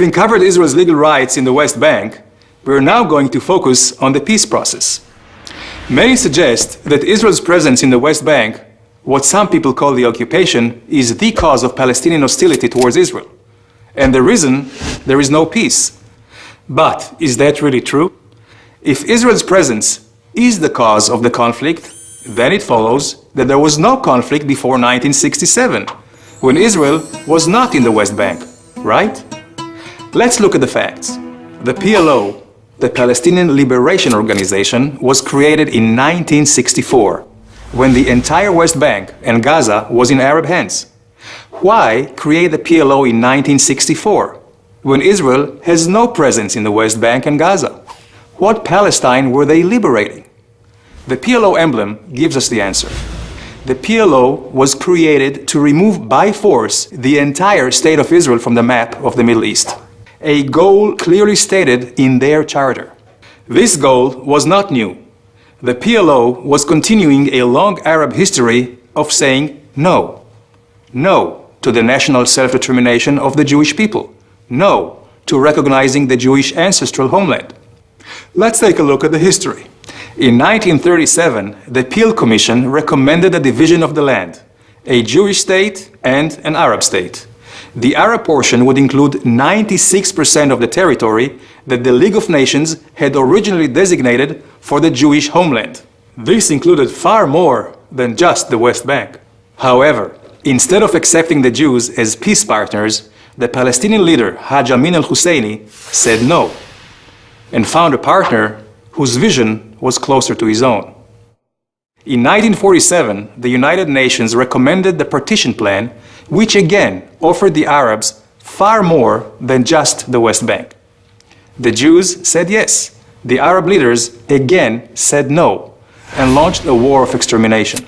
Having covered Israel's legal rights in the West Bank, we are now going to focus on the peace process. Many suggest that Israel's presence in the West Bank, what some people call the occupation, is the cause of Palestinian hostility towards Israel, and the reason there is no peace. But is that really true? If Israel's presence is the cause of the conflict, then it follows that there was no conflict before 1967, when Israel was not in the West Bank, right? Let's look at the facts. The PLO, the Palestinian Liberation Organization, was created in 1964, when the entire West Bank and Gaza was in Arab hands. Why create the PLO in 1964, when Israel has no presence in the West Bank and Gaza? What Palestine were they liberating? The PLO emblem gives us the answer. The PLO was created to remove by force the entire state of Israel from the map of the Middle East, a goal clearly stated in their charter. This goal was not new. The PLO was continuing a long Arab history of saying no. No to the national self-determination of the Jewish people. No to recognizing the Jewish ancestral homeland. Let's take a look at the history. In 1937, the Peel Commission recommended a division of the land, a Jewish state and an Arab state. The Arab portion would include 96% of the territory that the League of Nations had originally designated for the Jewish homeland. This included far more than just the West Bank. However, instead of accepting the Jews as peace partners, the Palestinian leader Haj Amin al-Husseini said no, and found a partner whose vision was closer to his own. In 1947, the United Nations recommended the partition plan, which again offered the Arabs far more than just the West Bank. The Jews said yes. The Arab leaders again said no, and launched a war of extermination.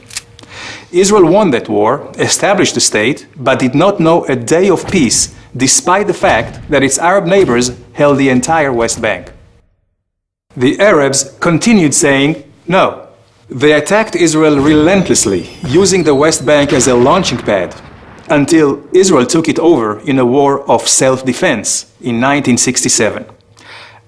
Israel won that war, established the state, but did not know a day of peace, despite the fact that its Arab neighbors held the entire West Bank. The Arabs continued saying no. They attacked Israel relentlessly, using the West Bank as a launching pad, until Israel took it over in a war of self-defense in 1967.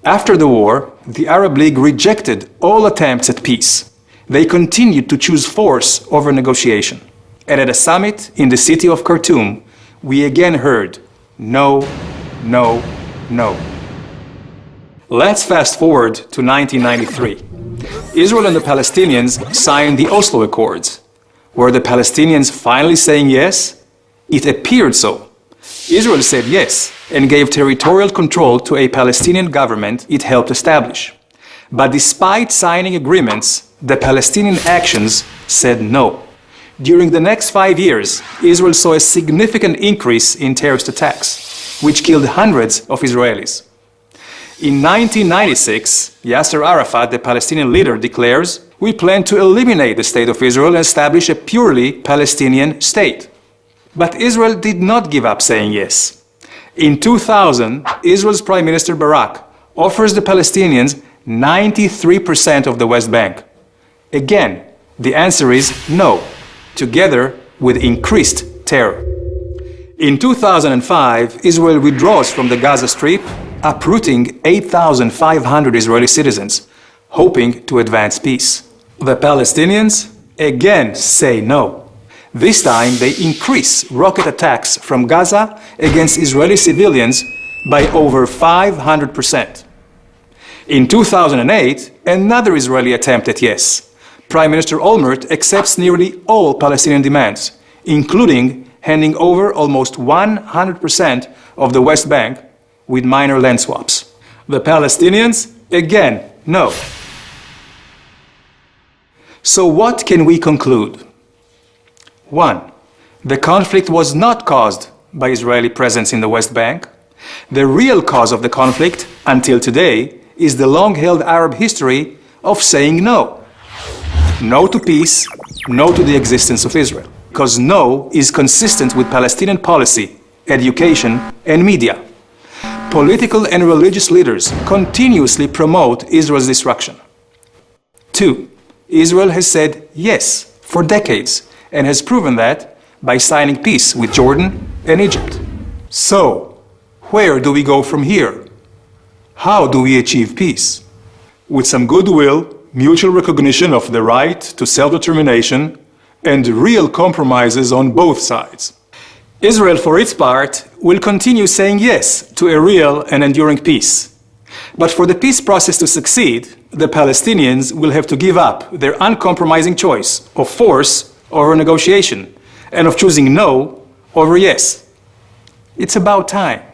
After the war, the Arab League rejected all attempts at peace. They continued to choose force over negotiation. And at a summit in the city of Khartoum, we again heard no, no, no. Let's fast forward to 1993. Israel and the Palestinians signed the Oslo Accords. Were the Palestinians finally saying yes? It appeared so. Israel said yes and gave territorial control to a Palestinian government it helped establish. But despite signing agreements, the Palestinian actions said no. During the next 5 years, Israel saw a significant increase in terrorist attacks, which killed hundreds of Israelis. In 1996, Yasser Arafat, the Palestinian leader, declares, "We plan to eliminate the state of Israel and establish a purely Palestinian state." But Israel did not give up saying yes. In 2000, Israel's Prime Minister Barak offers the Palestinians 93% of the West Bank. Again, the answer is no, together with increased terror. In 2005, Israel withdraws from the Gaza Strip, uprooting 8,500 Israeli citizens, hoping to advance peace. The Palestinians again say no. This time they increase rocket attacks from Gaza against Israeli civilians by over 500%. In 2008, another Israeli attempt at yes. Prime Minister Olmert accepts nearly all Palestinian demands, including handing over almost 100% of the West Bank with minor land swaps. The Palestinians, again, no. So what can we conclude? 1. The conflict was not caused by Israeli presence in the West Bank. The real cause of the conflict, until today, is the long-held Arab history of saying no. No to peace, no to the existence of Israel. Because no is consistent with Palestinian policy, education, and media. Political and religious leaders continuously promote Israel's destruction. 2. Israel has said yes for decades and has proven that by signing peace with Jordan and Egypt. So, Where do we go from here? How do we achieve peace? With some goodwill, mutual recognition of the right to self-determination, and real compromises on both sides. Israel, for its part, will continue saying yes to a real and enduring peace. But for the peace process to succeed, the Palestinians will have to give up their uncompromising choice of force over negotiation and of choosing no over yes. It's about time.